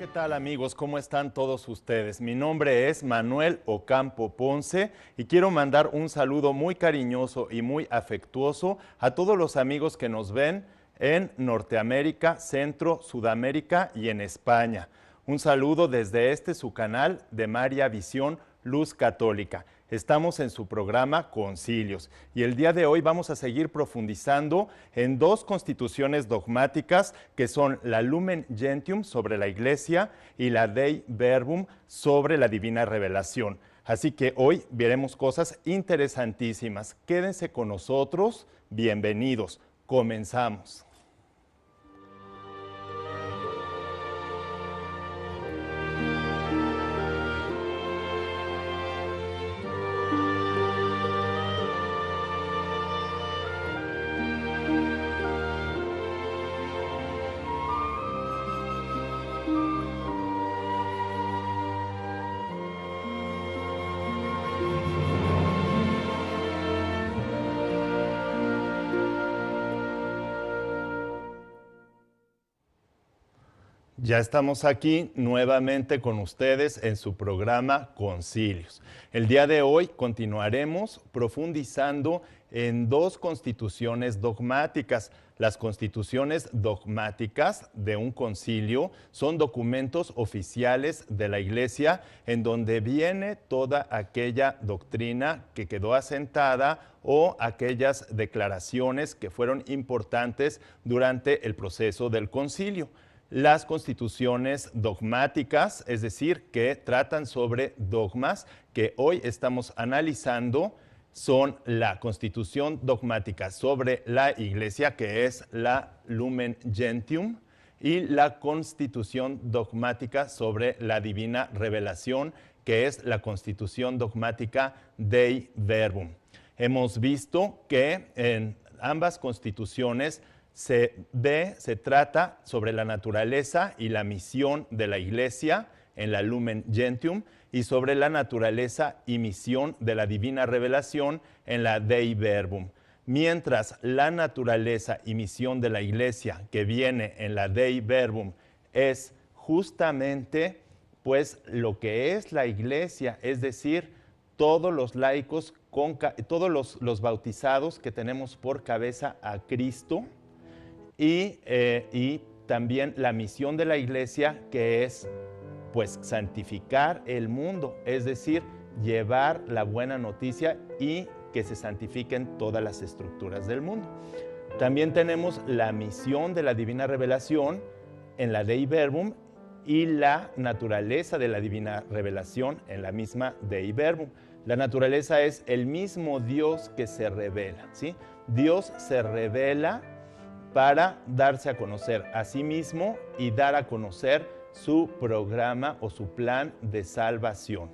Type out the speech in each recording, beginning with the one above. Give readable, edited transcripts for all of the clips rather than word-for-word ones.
¿Qué tal, amigos? ¿Cómo están todos ustedes? Mi nombre es Manuel Ocampo Ponce y quiero mandar un saludo muy cariñoso y muy afectuoso a todos los amigos que nos ven en Norteamérica, Centro, Sudamérica y en España. Un saludo desde su canal de María Visión Luz Católica. Estamos en su programa Concilios y el día de hoy vamos a seguir profundizando en dos constituciones dogmáticas que son la Lumen Gentium sobre la Iglesia y la Dei Verbum sobre la Divina Revelación. Así que hoy veremos cosas interesantísimas. Quédense con nosotros. Bienvenidos. Comenzamos. Ya estamos aquí nuevamente con ustedes en su programa Concilios. El día de hoy continuaremos profundizando en dos constituciones dogmáticas. Las constituciones dogmáticas de un concilio son documentos oficiales de la Iglesia en donde viene toda aquella doctrina que quedó asentada o aquellas declaraciones que fueron importantes durante el proceso del concilio. Las constituciones dogmáticas, es decir, que tratan sobre dogmas que hoy estamos analizando, son la constitución dogmática sobre la Iglesia, que es la Lumen Gentium, y la constitución dogmática sobre la Divina Revelación, que es la constitución dogmática Dei Verbum. Hemos visto que en ambas constituciones se trata sobre la naturaleza y la misión de la Iglesia en la Lumen Gentium y sobre la naturaleza y misión de la Divina Revelación en la Dei Verbum. Mientras la naturaleza y misión de la Iglesia que viene en la Dei Verbum es justamente pues lo que es la Iglesia, es decir, todos los laicos, todos los bautizados que tenemos por cabeza a Cristo, y también la misión de la Iglesia, que es pues santificar el mundo, es decir, llevar la buena noticia y que se santifiquen todas las estructuras del mundo. También tenemos la misión de la Divina Revelación en la Dei Verbum y la naturaleza de la Divina Revelación en la misma Dei Verbum. La naturaleza es el mismo Dios que se revela, ¿sí? Dios se revela para darse a conocer a sí mismo y dar a conocer su programa o su plan de salvación.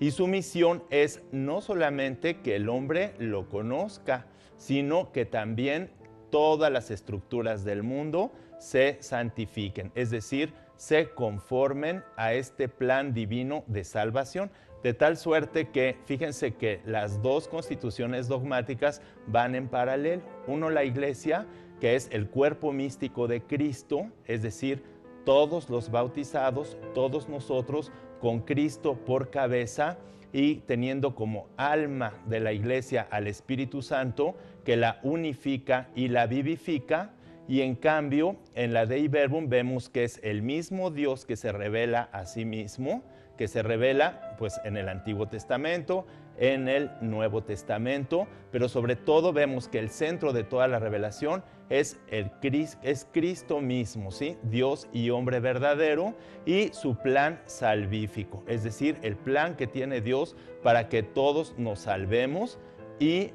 Y su misión es no solamente que el hombre lo conozca, sino que también todas las estructuras del mundo se santifiquen, es decir, se conformen a este plan divino de salvación, de tal suerte que, fíjense que las dos constituciones dogmáticas van en paralelo. Uno, la Iglesia, que es el cuerpo místico de Cristo, es decir, todos los bautizados, todos nosotros con Cristo por cabeza y teniendo como alma de la Iglesia al Espíritu Santo que la unifica y la vivifica. Y en cambio, en la Dei Verbum vemos que es el mismo Dios que se revela a sí mismo, que se revela pues en el Antiguo Testamento, en el Nuevo Testamento, pero sobre todo vemos que el centro de toda la revelación es Cristo mismo, ¿sí? Dios y hombre verdadero, y su plan salvífico, es decir, el plan que tiene Dios para que todos nos salvemos y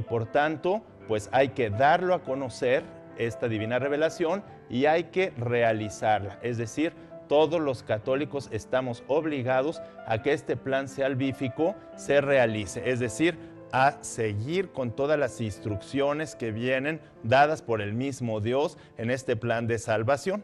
por tanto pues hay que darlo a conocer, esta divina revelación, y hay que realizarla, es decir, todos los católicos estamos obligados a que este plan salvífico se realice, es decir, a seguir con todas las instrucciones que vienen dadas por el mismo Dios en este plan de salvación.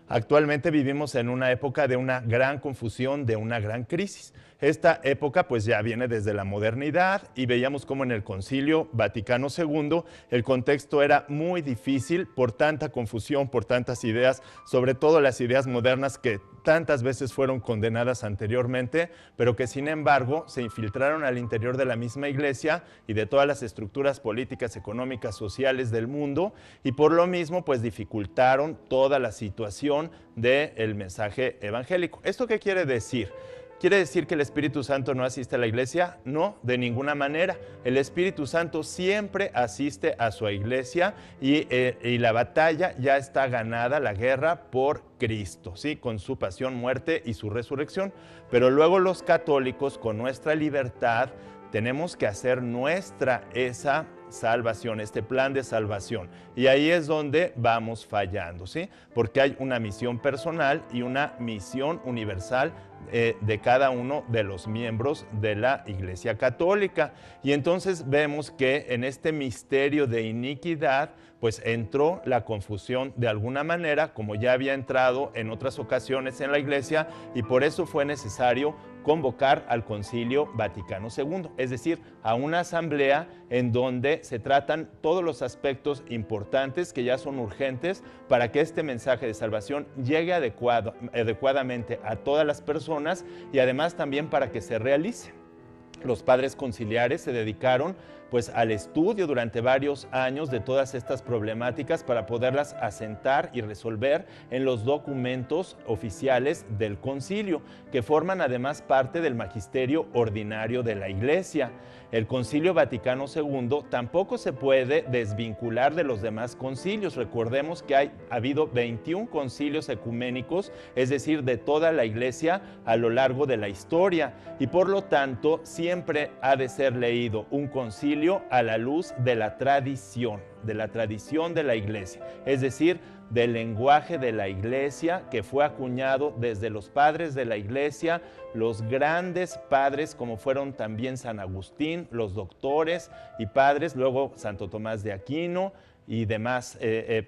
Actualmente vivimos en una época de una gran confusión, de una gran crisis. Esta época pues ya viene desde la modernidad y veíamos cómo en el Concilio Vaticano II el contexto era muy difícil por tanta confusión, por tantas ideas, sobre todo las ideas modernas que tantas veces fueron condenadas anteriormente, pero que sin embargo se infiltraron al interior de la misma Iglesia y de todas las estructuras políticas, económicas, sociales del mundo, y por lo mismo pues dificultaron toda la situación del mensaje evangélico. ¿Esto qué quiere decir? ¿Quiere decir que el Espíritu Santo no asiste a la iglesia? No, de ninguna manera. El Espíritu Santo siempre asiste a su iglesia y la batalla ya está ganada, la guerra por Cristo, ¿sí? Con su pasión, muerte y su resurrección. Pero luego los católicos, con nuestra libertad, tenemos que hacer nuestra esa salvación, este plan de salvación. Y ahí es donde vamos fallando, ¿sí? Porque hay una misión personal y una misión universal de cada uno de los miembros de la Iglesia Católica. Y entonces vemos que en este misterio de iniquidad, pues entró la confusión de alguna manera, como ya había entrado en otras ocasiones en la Iglesia, y por eso fue necesario convocar al Concilio Vaticano II, es decir, a una asamblea en donde se tratan todos los aspectos importantes que ya son urgentes para que este mensaje de salvación llegue adecuadamente a todas las personas y además también para que se realice. Los padres conciliares se dedicaron pues al estudio durante varios años de todas estas problemáticas para poderlas asentar y resolver en los documentos oficiales del concilio, que forman además parte del magisterio ordinario de la Iglesia. El Concilio Vaticano II tampoco se puede desvincular de los demás concilios. Recordemos que ha habido 21 concilios ecuménicos, es decir, de toda la Iglesia a lo largo de la historia, y por lo tanto siempre ha de ser leído un concilio a la luz de la tradición de la Iglesia, es decir, del lenguaje de la Iglesia que fue acuñado desde los padres de la Iglesia, los grandes padres como fueron también San Agustín, los doctores y padres, luego Santo Tomás de Aquino y demás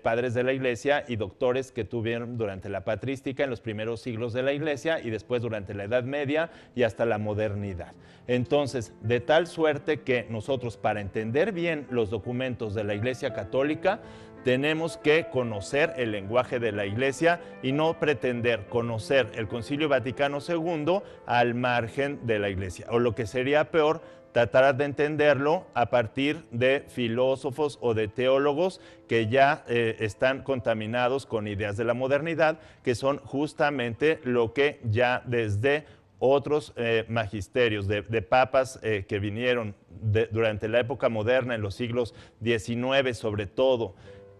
padres de la Iglesia y doctores que tuvieron durante la patrística en los primeros siglos de la Iglesia y después durante la Edad Media y hasta la modernidad. Entonces, de tal suerte que nosotros, para entender bien los documentos de la Iglesia Católica, tenemos que conocer el lenguaje de la Iglesia y no pretender conocer el Concilio Vaticano II al margen de la Iglesia, o lo que sería peor, tratar de entenderlo a partir de filósofos o de teólogos que ya están contaminados con ideas de la modernidad, que son justamente lo que ya desde otros magisterios de papas que vinieron durante la época moderna, en los siglos XIX sobre todo,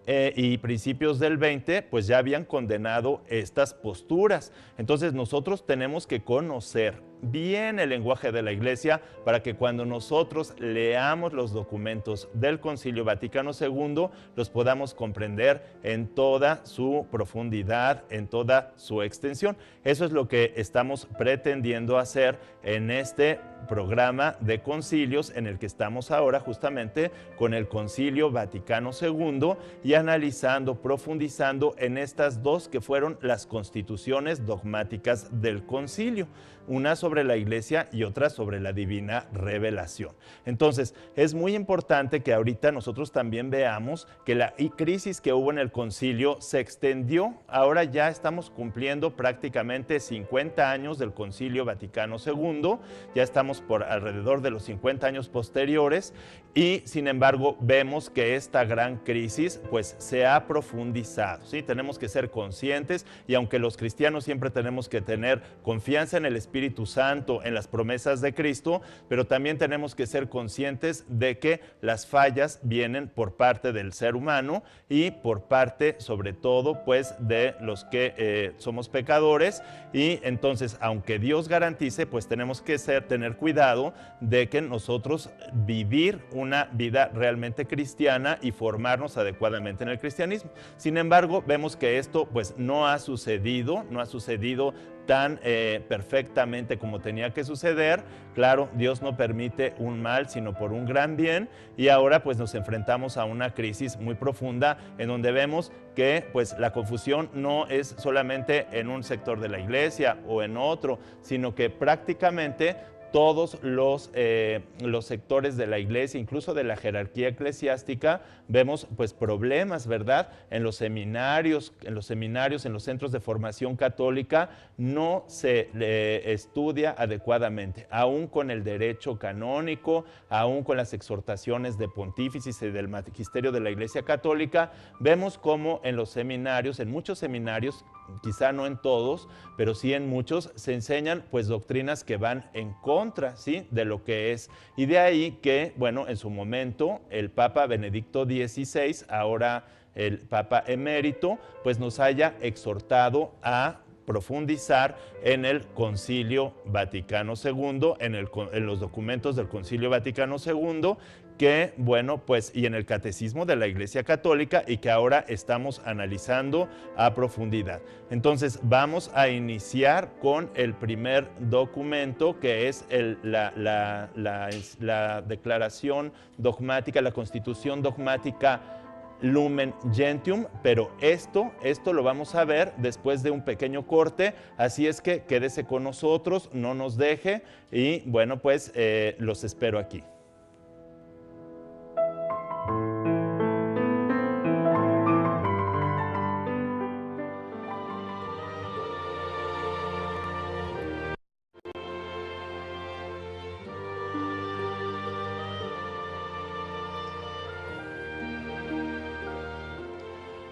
y principios del 20, pues ya habían condenado estas posturas. Entonces nosotros tenemos que conocer bien el lenguaje de la Iglesia para que cuando nosotros leamos los documentos del Concilio Vaticano II los podamos comprender en toda su profundidad, en toda su extensión. Eso es lo que estamos pretendiendo hacer en este programa de concilios en el que estamos ahora justamente con el Concilio Vaticano II y analizando, profundizando en estas dos que fueron las constituciones dogmáticas del concilio, una sobre la Iglesia y otra sobre la divina revelación. Entonces, es muy importante que ahorita nosotros también veamos que la crisis que hubo en el concilio se extendió. Ahora ya estamos cumpliendo prácticamente 50 años del Concilio Vaticano II, ya estamos por alrededor de los 50 años posteriores y sin embargo vemos que esta gran crisis pues se ha profundizado, ¿sí? Tenemos que ser conscientes y aunque los cristianos siempre tenemos que tener confianza en el Espíritu Santo, en las promesas de Cristo, pero también tenemos que ser conscientes de que las fallas vienen por parte del ser humano y por parte sobre todo pues de los que somos pecadores, y entonces aunque Dios garantice, pues tenemos que tener cuidado de que nosotros vivir una vida realmente cristiana y formarnos adecuadamente en el cristianismo. Sin embargo, vemos que esto pues no ha sucedido tan perfectamente como tenía que suceder. Claro, Dios no permite un mal, sino por un gran bien, y ahora pues nos enfrentamos a una crisis muy profunda en donde vemos que pues la confusión no es solamente en un sector de la iglesia o en otro, sino que prácticamente todos los sectores de la iglesia, incluso de la jerarquía eclesiástica, vemos pues problemas, ¿verdad? En los seminarios, en los centros de formación católica, no se estudia adecuadamente, aún con el derecho canónico, aún con las exhortaciones de pontífices y del magisterio de la Iglesia Católica, vemos cómo en los seminarios, en muchos seminarios, quizá no en todos, pero sí en muchos, se enseñan pues doctrinas que van en contra, ¿sí?, de lo que es. Y de ahí que, bueno, en su momento el Papa Benedicto XVI, ahora el Papa emérito, pues nos haya exhortado a profundizar en el Concilio Vaticano II, en los documentos del Concilio Vaticano II, que, bueno, pues, y en el Catecismo de la Iglesia Católica, y que ahora estamos analizando a profundidad. Entonces, vamos a iniciar con el primer documento, que es la declaración dogmática, la Constitución dogmática Lumen Gentium, pero esto lo vamos a ver después de un pequeño corte, así es que quédese con nosotros, no nos deje, y bueno, pues los espero aquí.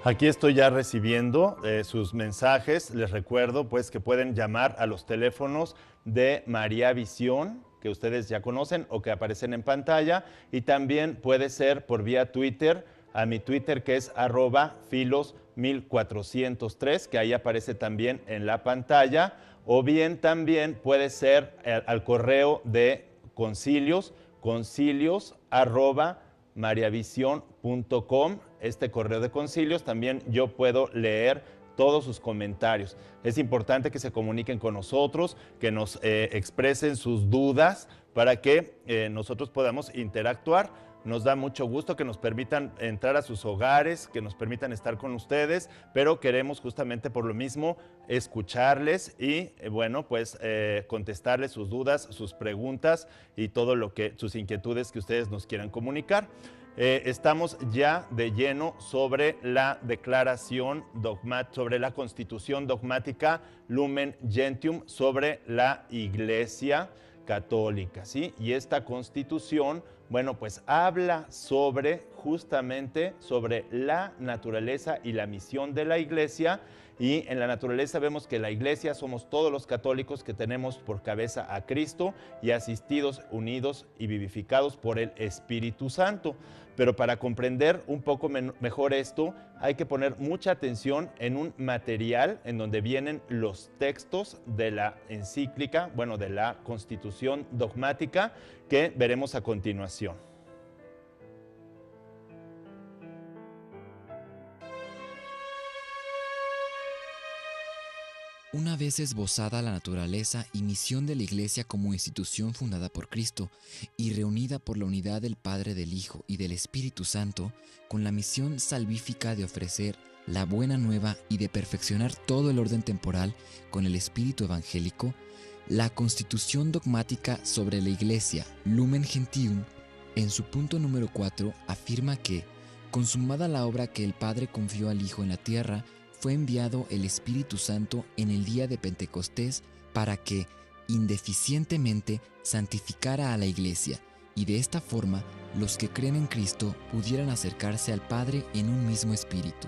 Aquí estoy ya recibiendo sus mensajes. Les recuerdo pues que pueden llamar a los teléfonos de María Visión, que ustedes ya conocen o que aparecen en pantalla, y también puede ser por vía Twitter, a mi Twitter, que es @filos1403, que ahí aparece también en la pantalla, o bien también puede ser al correo de concilios@mariavision.com. Este correo de concilios, también yo puedo leer todos sus comentarios. Es importante que se comuniquen con nosotros, que nos expresen sus dudas para que nosotros podamos interactuar. Nos da mucho gusto que nos permitan entrar a sus hogares, que nos permitan estar con ustedes, pero queremos justamente por lo mismo escucharles y, bueno, pues contestarles sus dudas, sus preguntas y todo lo que, sus inquietudes que ustedes nos quieran comunicar. Estamos ya de lleno sobre la declaración dogmática, sobre la Constitución dogmática Lumen Gentium, sobre la Iglesia Católica, ¿sí? Y esta Constitución, bueno, pues habla justamente sobre la naturaleza y la misión de la Iglesia. Y en la naturaleza vemos que la Iglesia somos todos los católicos que tenemos por cabeza a Cristo y asistidos, unidos y vivificados por el Espíritu Santo. Pero para comprender un poco mejor esto, hay que poner mucha atención en un material en donde vienen los textos de la encíclica, bueno, de la Constitución dogmática, que veremos a continuación. Una vez esbozada la naturaleza y misión de la Iglesia como institución fundada por Cristo y reunida por la unidad del Padre, del Hijo y del Espíritu Santo, con la misión salvífica de ofrecer la buena nueva y de perfeccionar todo el orden temporal con el espíritu evangélico, la Constitución dogmática sobre la Iglesia, Lumen Gentium, en su punto número 4, afirma que, consumada la obra que el Padre confió al Hijo en la tierra, fue enviado el Espíritu Santo en el día de Pentecostés para que, indeficientemente, santificara a la Iglesia, y de esta forma los que creen en Cristo pudieran acercarse al Padre en un mismo espíritu.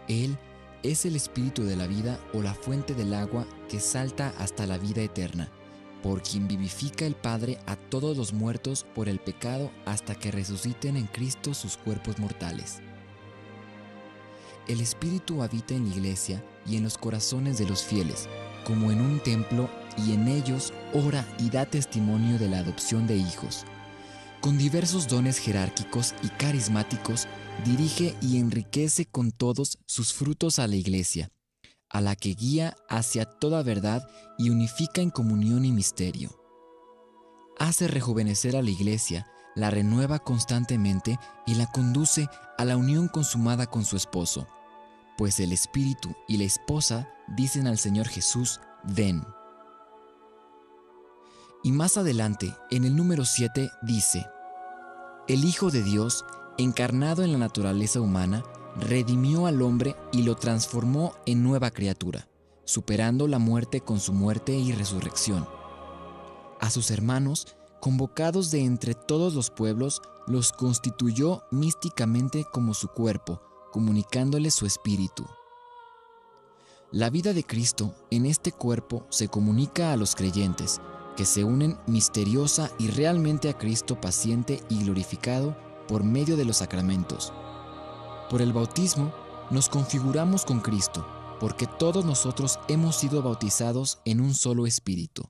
Él es el espíritu de la vida o la fuente del agua que salta hasta la vida eterna, por quien vivifica el Padre a todos los muertos por el pecado hasta que resuciten en Cristo sus cuerpos mortales. El Espíritu habita en la Iglesia y en los corazones de los fieles, como en un templo, y en ellos ora y da testimonio de la adopción de hijos. Con diversos dones jerárquicos y carismáticos, dirige y enriquece con todos sus frutos a la Iglesia, a la que guía hacia toda verdad y unifica en comunión y misterio. Hace rejuvenecer a la Iglesia, la renueva constantemente y la conduce a la unión consumada con su esposo, pues el Espíritu y la esposa dicen al Señor Jesús, ven. Y más adelante, en el número 7, dice, el Hijo de Dios, encarnado en la naturaleza humana, redimió al hombre y lo transformó en nueva criatura, superando la muerte con su muerte y resurrección. A sus hermanos, convocados de entre todos los pueblos, los constituyó místicamente como su cuerpo, comunicándoles su espíritu. La vida de Cristo en este cuerpo se comunica a los creyentes, que se unen misteriosa y realmente a Cristo paciente y glorificado por medio de los sacramentos. Por el bautismo nos configuramos con Cristo, porque todos nosotros hemos sido bautizados en un solo espíritu.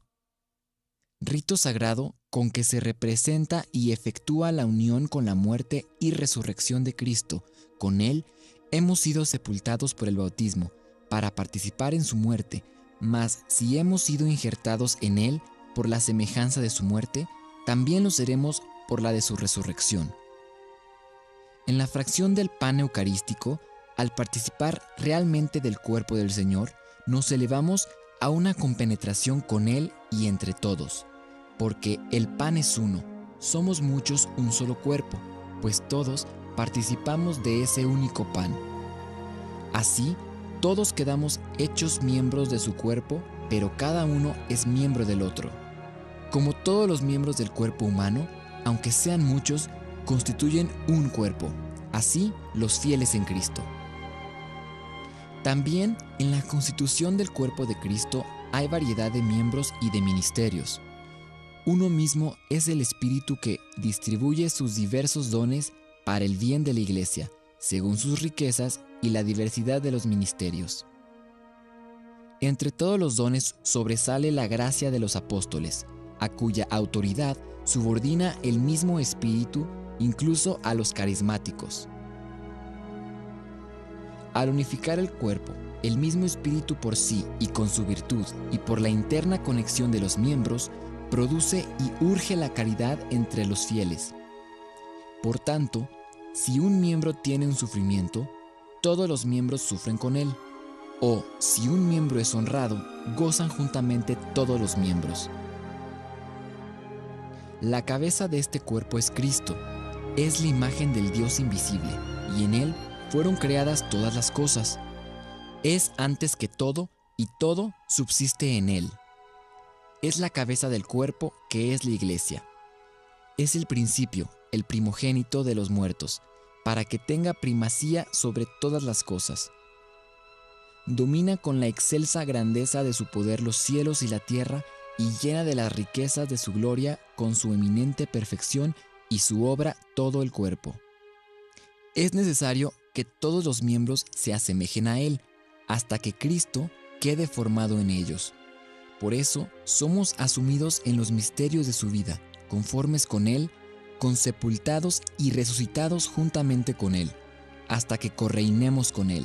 Rito sagrado con que se representa y efectúa la unión con la muerte y resurrección de Cristo. Con Él hemos sido sepultados por el bautismo, para participar en su muerte, mas si hemos sido injertados en Él por la semejanza de su muerte, también lo seremos por la de su resurrección. En la fracción del pan eucarístico, al participar realmente del cuerpo del Señor, nos elevamos a una compenetración con Él y entre todos, porque el pan es uno, somos muchos un solo cuerpo, pues todos participamos de ese único pan. Así, todos quedamos hechos miembros de su cuerpo, pero cada uno es miembro del otro. Como todos los miembros del cuerpo humano, aunque sean muchos, constituyen un cuerpo, así los fieles en Cristo. También en la constitución del cuerpo de Cristo hay variedad de miembros y de ministerios. Uno mismo es el Espíritu que distribuye sus diversos dones para el bien de la Iglesia, según sus riquezas y la diversidad de los ministerios. Entre todos los dones sobresale la gracia de los apóstoles, a cuya autoridad subordina el mismo Espíritu, incluso a los carismáticos. Al unificar el cuerpo, el mismo Espíritu por sí y con su virtud y por la interna conexión de los miembros, produce y urge la caridad entre los fieles. Por tanto, si un miembro tiene un sufrimiento, todos los miembros sufren con él. O, si un miembro es honrado, gozan juntamente todos los miembros. La cabeza de este cuerpo es Cristo, es la imagen del Dios invisible, y en Él fueron creadas todas las cosas. Es antes que todo, y todo subsiste en Él. Es la cabeza del cuerpo que es la Iglesia. Es el principio, el primogénito de los muertos, para que tenga primacía sobre todas las cosas. Domina con la excelsa grandeza de su poder los cielos y la tierra, y llena de las riquezas de su gloria con su eminente perfección y su obra todo el cuerpo. Es necesario que todos los miembros se asemejen a Él, hasta que Cristo quede formado en ellos. Por eso somos asumidos en los misterios de su vida, conformes con Él, consepultados y resucitados juntamente con Él, hasta que correinemos con Él.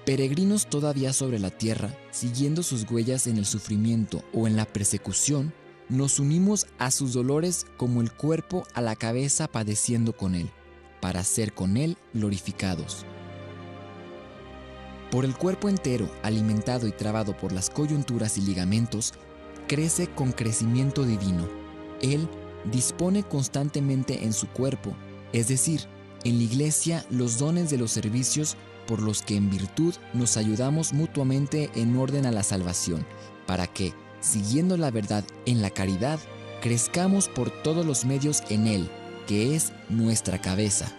Peregrinos todavía sobre la tierra, siguiendo sus huellas en el sufrimiento o en la persecución, nos unimos a sus dolores como el cuerpo a la cabeza padeciendo con Él, para ser con Él glorificados. Por el cuerpo entero, alimentado y trabado por las coyunturas y ligamentos, crece con crecimiento divino. Él dispone constantemente en su cuerpo, es decir, en la Iglesia, los dones de los servicios por los que en virtud nos ayudamos mutuamente en orden a la salvación, para que, siguiendo la verdad en la caridad, crezcamos por todos los medios en Él, que es nuestra cabeza.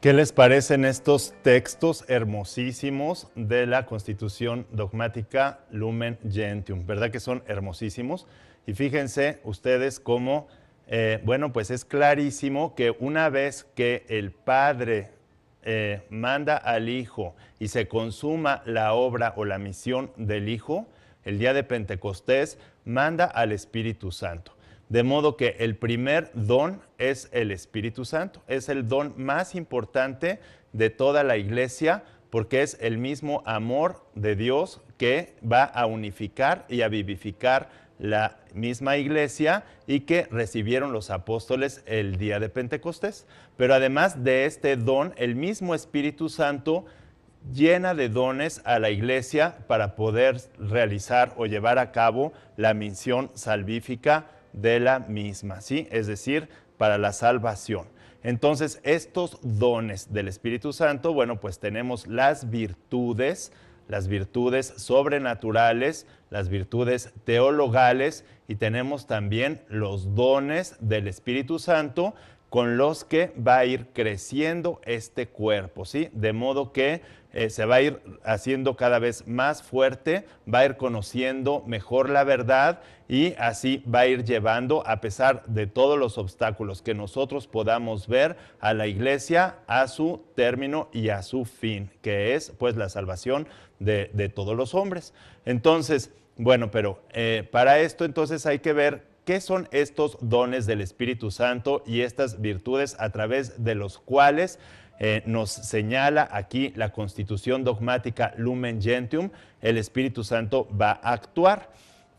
¿Qué les parecen estos textos hermosísimos de la Constitución Dogmática Lumen Gentium? ¿Verdad que son hermosísimos? Y fíjense ustedes cómo, pues es clarísimo que una vez que el Padre manda al Hijo y se consuma la obra o la misión del Hijo, el día de Pentecostés manda al Espíritu Santo. De modo que el primer don es el Espíritu Santo. Es el don más importante de toda la iglesia porque es el mismo amor de Dios que va a unificar y a vivificar la misma iglesia y que recibieron los apóstoles el día de Pentecostés. Pero además de este don, el mismo Espíritu Santo llena de dones a la iglesia para poder realizar o llevar a cabo la misión salvífica de la misma, ¿sí? Es decir, para la salvación. Entonces, estos dones del Espíritu Santo, bueno, pues tenemos las virtudes sobrenaturales, las virtudes teologales y tenemos también los dones del Espíritu Santo con los que va a ir creciendo este cuerpo, ¿sí? De modo que se va a ir haciendo cada vez más fuerte, va a ir conociendo mejor la verdad y así va a ir llevando, a pesar de todos los obstáculos que nosotros podamos ver, a la iglesia a su término y a su fin, que es pues la salvación de todos los hombres. Entonces, bueno, pero para esto entonces hay que ver qué son estos dones del Espíritu Santo y estas virtudes a través de los cuales nos señala aquí la Constitución Dogmática Lumen Gentium, el Espíritu Santo va a actuar.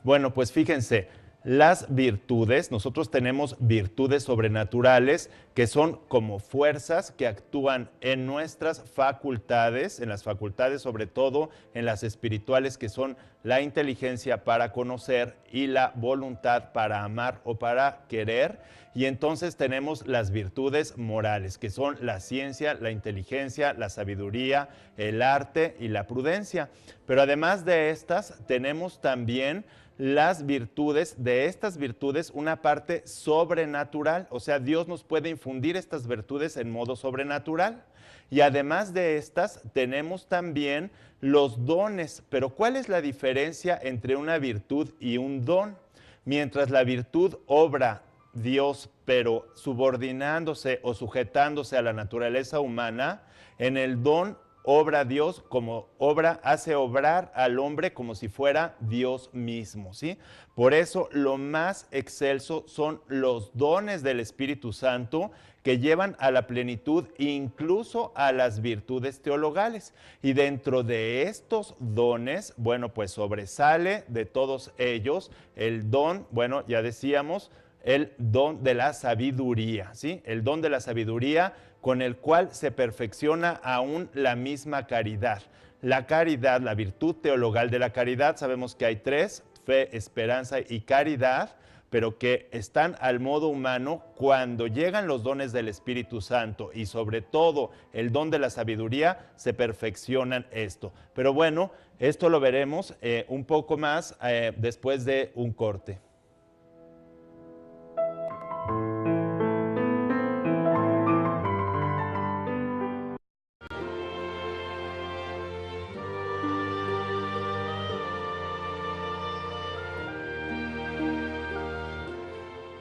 Bueno, pues fíjense, las virtudes, nosotros tenemos virtudes sobrenaturales que son como fuerzas que actúan en nuestras facultades, en las facultades sobre todo en las espirituales que son la inteligencia para conocer y la voluntad para amar o para querer. Y entonces tenemos las virtudes morales que son la ciencia, la inteligencia, la sabiduría, el arte y la prudencia. Pero además de estas tenemos también las virtudes, de estas virtudes una parte sobrenatural, o sea, Dios nos puede infundir estas virtudes en modo sobrenatural. Y además de estas tenemos también los dones, pero ¿cuál es la diferencia entre una virtud y un don? Mientras la virtud obra Dios, pero subordinándose o sujetándose a la naturaleza humana, en el don obra Dios como obra, hace obrar al hombre como si fuera Dios mismo, ¿sí? Por eso lo más excelso son los dones del Espíritu Santo que llevan a la plenitud incluso a las virtudes teologales. Y dentro de estos dones, bueno, pues sobresale de todos ellos el don, bueno, ya decíamos, el don de la sabiduría, ¿sí? El don de la sabiduría con el cual se perfecciona aún la misma caridad. La caridad, la virtud teologal de la caridad, sabemos que hay tres, fe, esperanza y caridad, pero que están al modo humano cuando llegan los dones del Espíritu Santo y sobre todo el don de la sabiduría, se perfeccionan esto. Pero bueno, esto lo veremos un poco más después de un corte.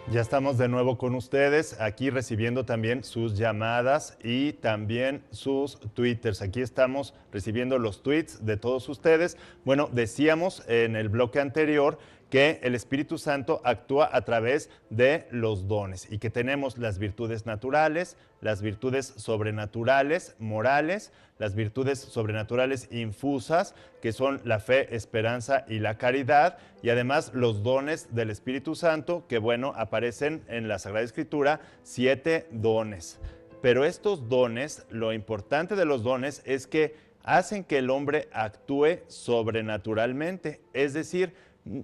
Ya estamos de nuevo con ustedes, aquí recibiendo también sus llamadas y también sus twitters. Aquí estamos recibiendo los tweets de todos ustedes. Bueno, decíamos en el bloque anterior que el Espíritu Santo actúa a través de los dones y que tenemos las virtudes naturales, las virtudes sobrenaturales, morales, las virtudes sobrenaturales infusas, que son la fe, esperanza y la caridad, y además los dones del Espíritu Santo, que bueno, aparecen en la Sagrada Escritura, 7 dones. Pero estos dones, lo importante de los dones es que hacen que el hombre actúe sobrenaturalmente, es decir,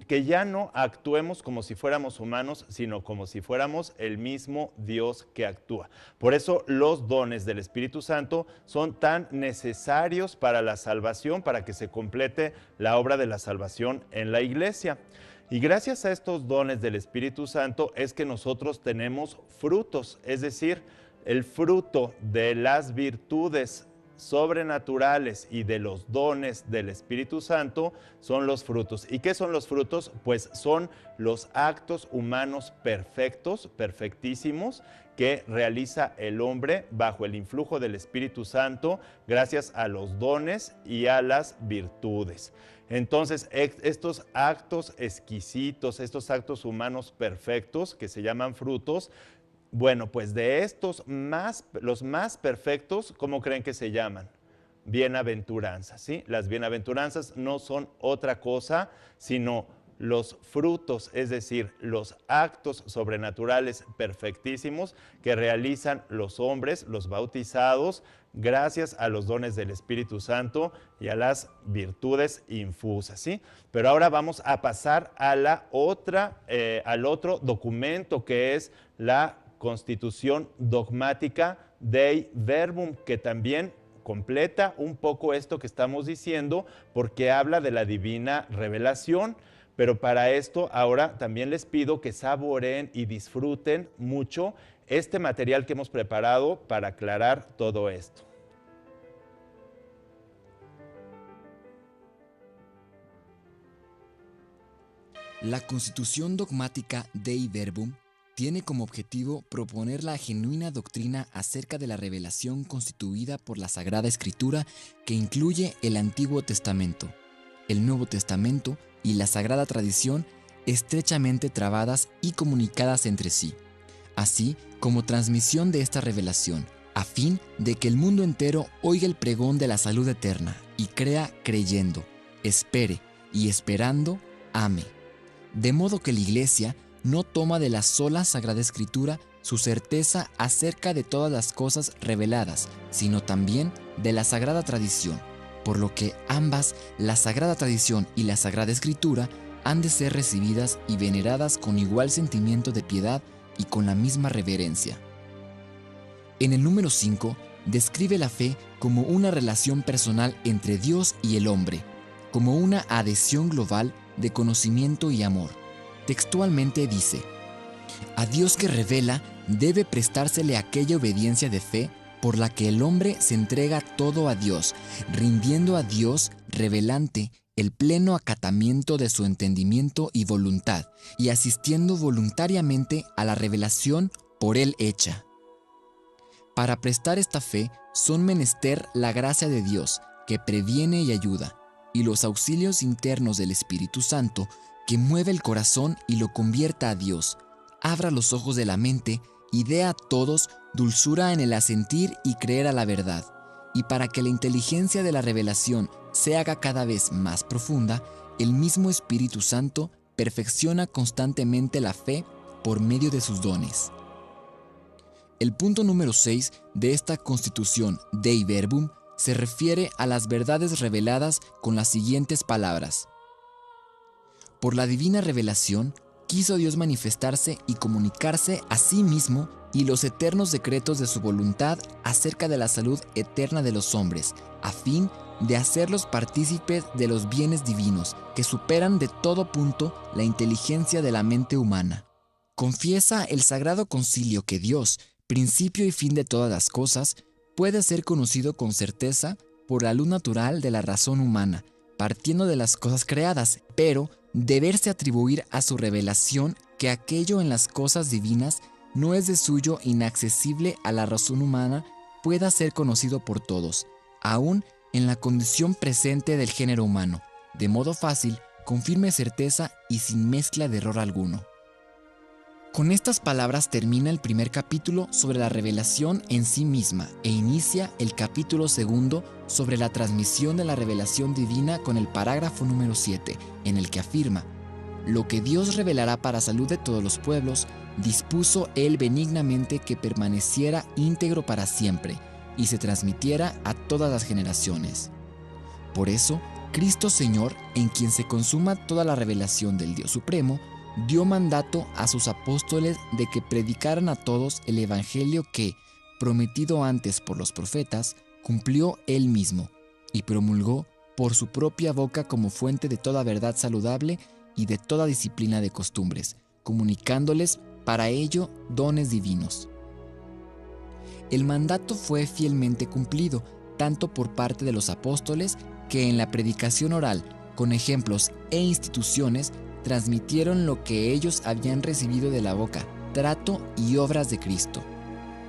que ya no actuemos como si fuéramos humanos, sino como si fuéramos el mismo Dios que actúa. Por eso los dones del Espíritu Santo son tan necesarios para la salvación, para que se complete la obra de la salvación en la iglesia. Y gracias a estos dones del Espíritu Santo es que nosotros tenemos frutos, es decir, el fruto de las virtudes sobrenaturales y de los dones del Espíritu Santo son los frutos. ¿Y qué son los frutos? Pues son los actos humanos perfectos, perfectísimos, que realiza el hombre bajo el influjo del Espíritu Santo gracias a los dones y a las virtudes. Entonces, estos actos exquisitos, estos actos humanos perfectos que se llaman frutos, bueno, pues de estos los más perfectos, ¿cómo creen que se llaman? Bienaventuranzas, ¿sí? Las bienaventuranzas no son otra cosa, sino los frutos, es decir, los actos sobrenaturales perfectísimos que realizan los hombres, los bautizados, gracias a los dones del Espíritu Santo y a las virtudes infusas, ¿sí? Pero ahora vamos a pasar a al otro documento, que es la Constitución dogmática Dei Verbum, que también completa un poco esto que estamos diciendo, porque habla de la divina revelación. Pero para esto ahora también les pido que saboreen y disfruten mucho este material que hemos preparado para aclarar todo esto. La Constitución dogmática Dei Verbum tiene como objetivo proponer la genuina doctrina acerca de la revelación constituida por la Sagrada Escritura, que incluye el Antiguo Testamento, el Nuevo Testamento y la Sagrada Tradición, estrechamente trabadas y comunicadas entre sí, así como transmisión de esta revelación, a fin de que el mundo entero oiga el pregón de la salud eterna y crea creyendo, espere y esperando, ame. De modo que la Iglesia no toma de la sola Sagrada Escritura su certeza acerca de todas las cosas reveladas, sino también de la Sagrada Tradición, por lo que ambas, la Sagrada Tradición y la Sagrada Escritura, han de ser recibidas y veneradas con igual sentimiento de piedad y con la misma reverencia. En el número 5, describe la fe como una relación personal entre Dios y el hombre, como una adhesión global de conocimiento y amor. Textualmente dice: a Dios que revela debe prestársele aquella obediencia de fe por la que el hombre se entrega todo a Dios, rindiendo a Dios revelante el pleno acatamiento de su entendimiento y voluntad, y asistiendo voluntariamente a la revelación por él hecha. Para prestar esta fe son menester la gracia de Dios, que previene y ayuda, y los auxilios internos del Espíritu Santo, que mueve el corazón y lo convierta a Dios, abra los ojos de la mente y dé a todos dulzura en el asentir y creer a la verdad. Y para que la inteligencia de la revelación se haga cada vez más profunda, el mismo Espíritu Santo perfecciona constantemente la fe por medio de sus dones. El punto número 6 de esta Constitución Dei Verbum se refiere a las verdades reveladas con las siguientes palabras: por la divina revelación, quiso Dios manifestarse y comunicarse a sí mismo y los eternos decretos de su voluntad acerca de la salud eterna de los hombres, a fin de hacerlos partícipes de los bienes divinos que superan de todo punto la inteligencia de la mente humana. Confiesa el Sagrado Concilio que Dios, principio y fin de todas las cosas, puede ser conocido con certeza por la luz natural de la razón humana, partiendo de las cosas creadas, pero deberse atribuir a su revelación que aquello en las cosas divinas no es de suyo inaccesible a la razón humana pueda ser conocido por todos, aún en la condición presente del género humano, de modo fácil, con firme certeza y sin mezcla de error alguno. Con estas palabras termina el primer capítulo sobre la revelación en sí misma e inicia el capítulo segundo sobre la transmisión de la revelación divina con el parágrafo número 7, en el que afirma: lo que Dios revelará para salud de todos los pueblos, dispuso Él benignamente que permaneciera íntegro para siempre y se transmitiera a todas las generaciones. Por eso, Cristo Señor, en quien se consuma toda la revelación del Dios Supremo, dio mandato a sus apóstoles de que predicaran a todos el evangelio que, prometido antes por los profetas, cumplió Él mismo y promulgó por su propia boca como fuente de toda verdad saludable y de toda disciplina de costumbres, comunicándoles para ello dones divinos. El mandato fue fielmente cumplido, tanto por parte de los apóstoles que en la predicación oral, con ejemplos e instituciones, transmitieron lo que ellos habían recibido de la boca, trato y obras de Cristo,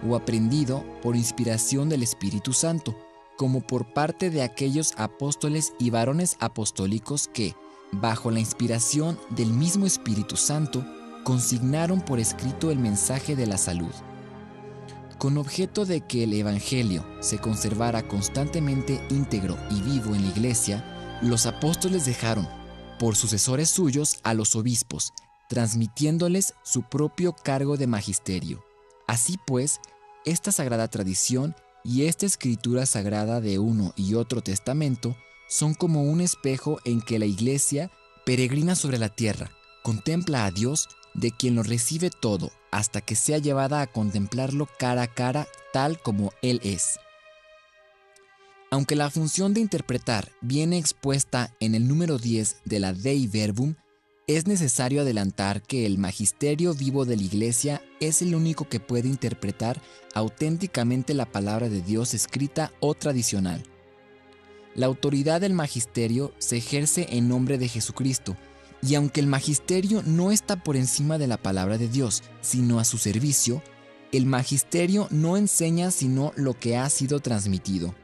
o aprendido por inspiración del Espíritu Santo, como por parte de aquellos apóstoles y varones apostólicos que, bajo la inspiración del mismo Espíritu Santo, consignaron por escrito el mensaje de la salud. Con objeto de que el Evangelio se conservara constantemente íntegro y vivo en la Iglesia, los apóstoles dejaron, por sucesores suyos, a los obispos, transmitiéndoles su propio cargo de magisterio. Así pues, esta sagrada tradición y esta escritura sagrada de uno y otro testamento son como un espejo en que la Iglesia peregrina sobre la tierra, contempla a Dios, de quien lo recibe todo, hasta que sea llevada a contemplarlo cara a cara, tal como Él es. Aunque la función de interpretar viene expuesta en el número 10 de la Dei Verbum, es necesario adelantar que el magisterio vivo de la Iglesia es el único que puede interpretar auténticamente la palabra de Dios escrita o tradicional. La autoridad del magisterio se ejerce en nombre de Jesucristo, y aunque el magisterio no está por encima de la palabra de Dios, sino a su servicio, el magisterio no enseña sino lo que ha sido transmitido.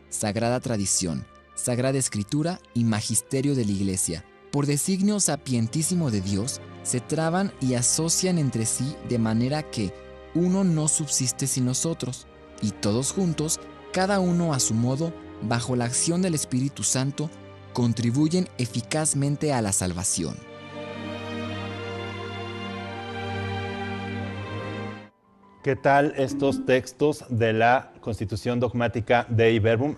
Sagrada tradición, sagrada escritura y magisterio de la Iglesia, por designio sapientísimo de Dios, se traban y asocian entre sí de manera que uno no subsiste sin los otros, y todos juntos, cada uno a su modo, bajo la acción del Espíritu Santo, contribuyen eficazmente a la salvación. ¿Qué tal estos textos de la Constitución Dogmática Dei Verbum?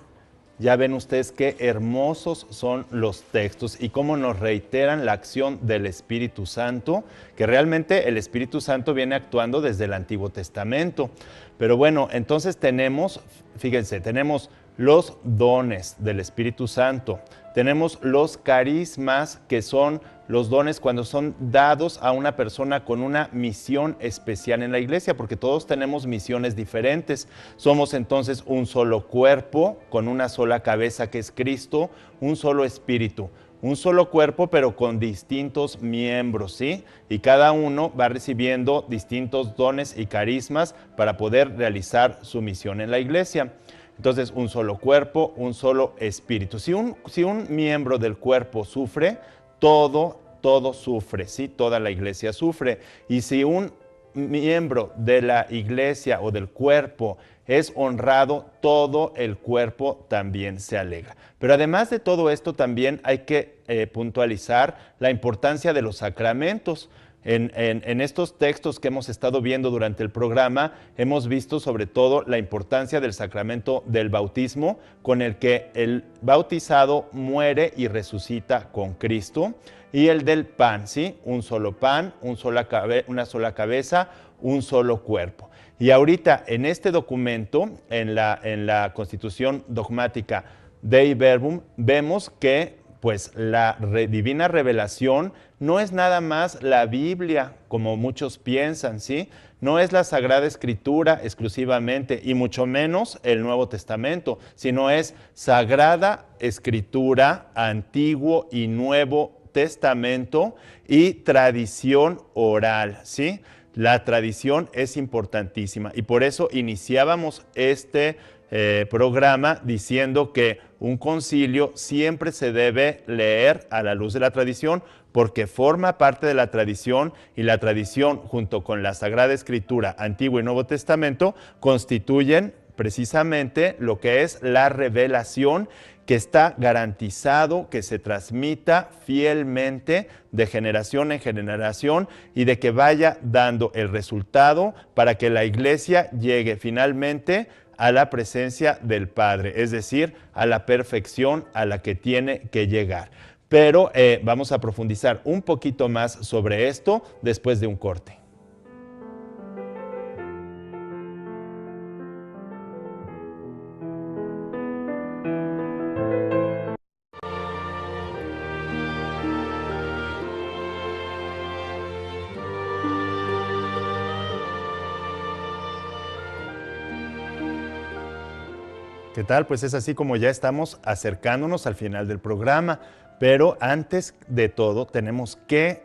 Ya ven ustedes qué hermosos son los textos y cómo nos reiteran la acción del Espíritu Santo, que realmente el Espíritu Santo viene actuando desde el Antiguo Testamento. Pero bueno, entonces tenemos, fíjense, tenemos los dones del Espíritu Santo, tenemos los carismas, que son los dones cuando son dados a una persona con una misión especial en la iglesia, porque todos tenemos misiones diferentes. Somos entonces un solo cuerpo, con una sola cabeza que es Cristo, un solo espíritu. Un solo cuerpo, pero con distintos miembros, ¿sí? Y cada uno va recibiendo distintos dones y carismas para poder realizar su misión en la iglesia. Entonces, un solo cuerpo, un solo espíritu. Si un miembro del cuerpo sufre, todo sufre, ¿sí? Toda la iglesia sufre. Y si un miembro de la iglesia o del cuerpo es honrado, todo el cuerpo también se alegra. Pero además de todo esto, también hay que puntualizar la importancia de los sacramentos. En estos textos que hemos estado viendo durante el programa, hemos visto sobre todo la importancia del sacramento del bautismo, con el que el bautizado muere y resucita con Cristo, y el del pan, ¿sí? Un solo pan, una sola cabeza, un solo cuerpo. Y ahorita en este documento, en la Constitución Dogmática Dei Verbum, vemos que pues la divina revelación no es nada más la Biblia, como muchos piensan, ¿sí? No es la Sagrada Escritura exclusivamente, y mucho menos el Nuevo Testamento, sino es Sagrada Escritura, Antiguo y Nuevo Testamento y tradición oral, ¿sí? La tradición es importantísima y por eso iniciábamos este programa diciendo que un concilio siempre se debe leer a la luz de la tradición, porque forma parte de la tradición, y la tradición junto con la Sagrada Escritura, Antiguo y Nuevo Testamento, constituyen precisamente lo que es la revelación, que está garantizado que se transmita fielmente de generación en generación y de que vaya dando el resultado para que la iglesia llegue finalmente a la presencia del Padre, es decir, a la perfección a la que tiene que llegar. Pero vamos a profundizar un poquito más sobre esto después de un corte. ¿Qué tal? Pues es así como ya estamos acercándonos al final del programa, pero antes de todo tenemos que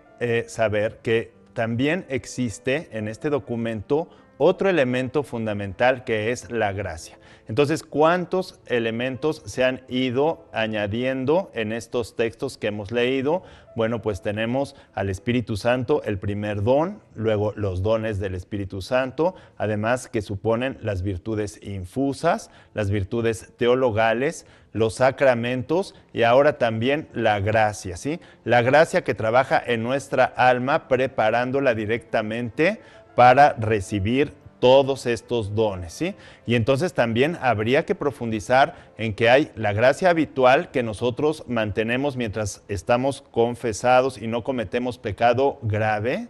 saber que también existe en este documento otro elemento fundamental que es la gracia. Entonces, ¿cuántos elementos se han ido añadiendo en estos textos que hemos leído? Bueno, pues tenemos al Espíritu Santo, el primer don, luego los dones del Espíritu Santo, además que suponen las virtudes infusas, las virtudes teologales, los sacramentos y ahora también la gracia, ¿sí? La gracia que trabaja en nuestra alma preparándola directamente para recibir todos estos dones, ¿sí? Y entonces también habría que profundizar en que hay la gracia habitual que nosotros mantenemos mientras estamos confesados y no cometemos pecado grave.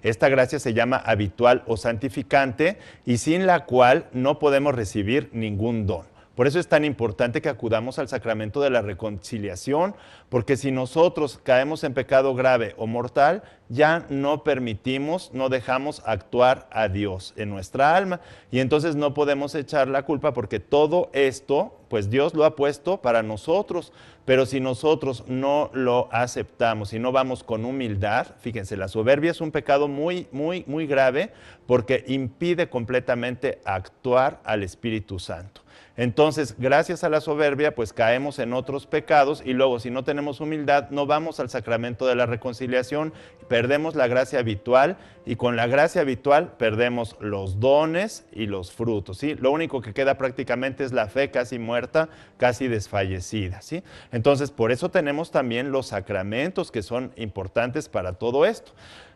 Esta gracia se llama habitual o santificante y sin la cual no podemos recibir ningún don. Por eso es tan importante que acudamos al sacramento de la reconciliación, porque si nosotros caemos en pecado grave o mortal, ya no permitimos, no dejamos actuar a Dios en nuestra alma. Y entonces no podemos echar la culpa porque todo esto, pues Dios lo ha puesto para nosotros. Pero si nosotros no lo aceptamos y no vamos con humildad, fíjense, la soberbia es un pecado muy grave porque impide completamente actuar al Espíritu Santo. Entonces, gracias a la soberbia, pues caemos en otros pecados y luego si no tenemos humildad, no vamos al sacramento de la reconciliación, perdemos la gracia habitual y con la gracia habitual perdemos los dones y los frutos, ¿sí? Lo único que queda prácticamente es la fe casi muerta, casi desfallecida, ¿sí? Entonces, por eso tenemos también los sacramentos que son importantes para todo esto.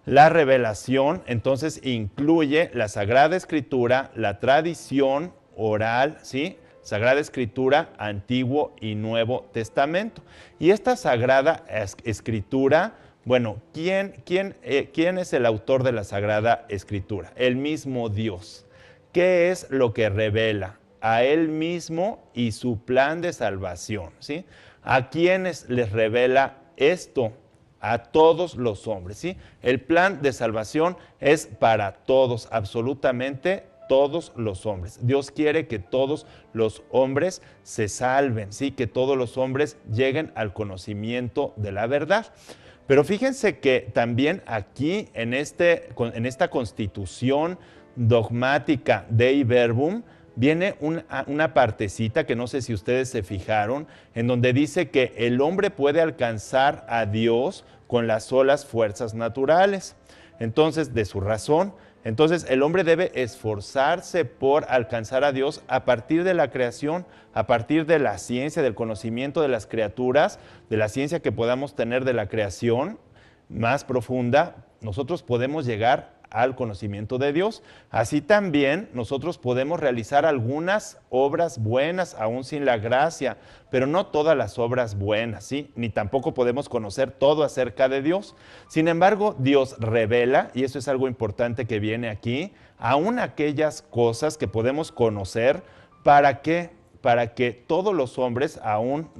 La revelación, entonces, incluye la Sagrada Escritura, la tradición oral, ¿sí? Sagrada Escritura, Antiguo y Nuevo Testamento. Y esta Sagrada Escritura, bueno, ¿quién es el autor de la Sagrada Escritura? El mismo Dios. ¿Qué es lo que revela? A Él mismo y su plan de salvación, ¿sí? ¿A quiénes les revela esto? A todos los hombres, ¿sí? El plan de salvación es para todos, absolutamente todos los hombres. Dios quiere que todos los hombres se salven, ¿sí? Que todos los hombres lleguen al conocimiento de la verdad. Pero fíjense que también aquí en esta constitución dogmática Dei Verbum viene una partecita que no sé si ustedes se fijaron, en donde dice que el hombre puede alcanzar a Dios con las solas fuerzas naturales, entonces de su razón. Entonces el hombre debe esforzarse por alcanzar a Dios a partir de la creación, a partir de la ciencia, del conocimiento de las criaturas, de la ciencia que podamos tener de la creación más profunda. Nosotros podemos llegar al conocimiento de Dios. Así también nosotros podemos realizar algunas obras buenas aún sin la gracia, pero no todas las obras buenas, ¿sí? Ni tampoco podemos conocer todo acerca de Dios. Sin embargo, Dios revela, y eso es algo importante que viene aquí, aún aquellas cosas que podemos conocer. ¿Para qué? Para que todos los hombres, aún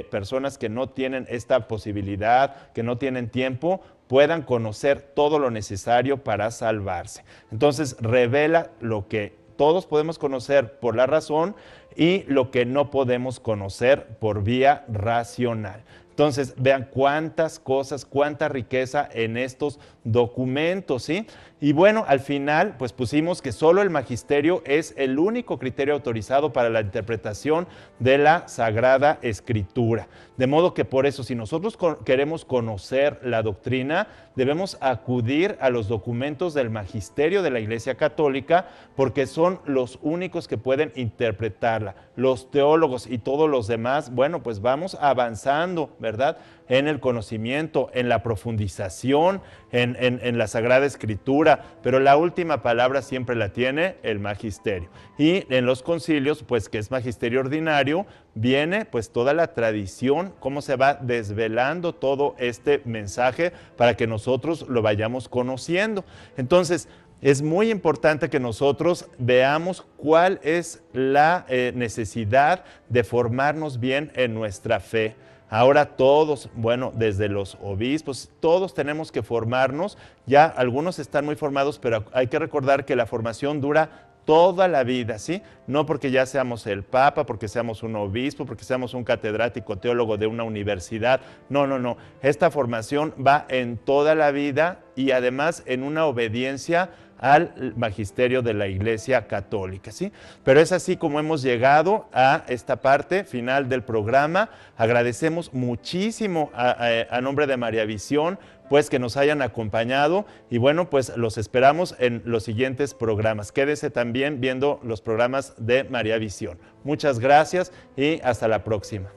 personas que no tienen esta posibilidad, que no tienen tiempo, puedan conocer todo lo necesario para salvarse. Entonces revela lo que todos podemos conocer por la razón y lo que no podemos conocer por vía racional. Entonces, vean cuántas cosas, cuánta riqueza en estos documentos, ¿sí? Y bueno, al final, pues pusimos que solo el magisterio es el único criterio autorizado para la interpretación de la Sagrada Escritura. De modo que por eso, si nosotros queremos conocer la doctrina, debemos acudir a los documentos del magisterio de la Iglesia Católica, porque son los únicos que pueden interpretarla. Los teólogos y todos los demás, bueno, pues vamos avanzando, ¿verdad?, en el conocimiento, en la profundización, en la Sagrada Escritura, pero la última palabra siempre la tiene el magisterio. Y en los concilios, pues que es magisterio ordinario, viene pues toda la tradición, cómo se va desvelando todo este mensaje para que nosotros lo vayamos conociendo. Entonces, es muy importante que nosotros veamos cuál es la necesidad de formarnos bien en nuestra fe. Ahora todos, bueno, desde los obispos, todos tenemos que formarnos. Ya algunos están muy formados, pero hay que recordar que la formación dura toda la vida, ¿sí? No porque ya seamos el Papa, porque seamos un obispo, porque seamos un catedrático teólogo de una universidad. No, no, no. Esta formación va en toda la vida y además en una obediencia al magisterio de la Iglesia Católica, ¿sí? Pero es así como hemos llegado a esta parte final del programa. Agradecemos muchísimo a nombre de María Visión, pues que nos hayan acompañado y bueno, pues los esperamos en los siguientes programas. Quédese también viendo los programas de María Visión. Muchas gracias y hasta la próxima.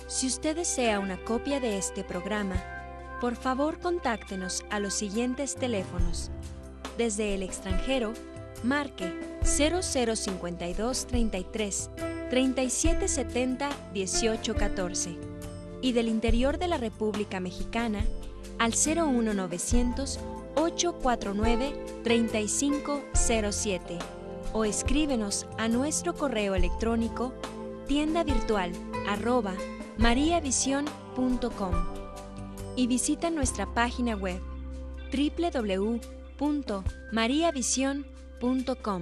Si usted desea una copia de este programa, por favor contáctenos a los siguientes teléfonos. Desde el extranjero, marque 0052 33 3770 1814 y del interior de la República Mexicana al 01900 849 3507 o escríbenos a nuestro correo electrónico tiendavirtual@mariavision.com y visita nuestra página web www.mariavision.com.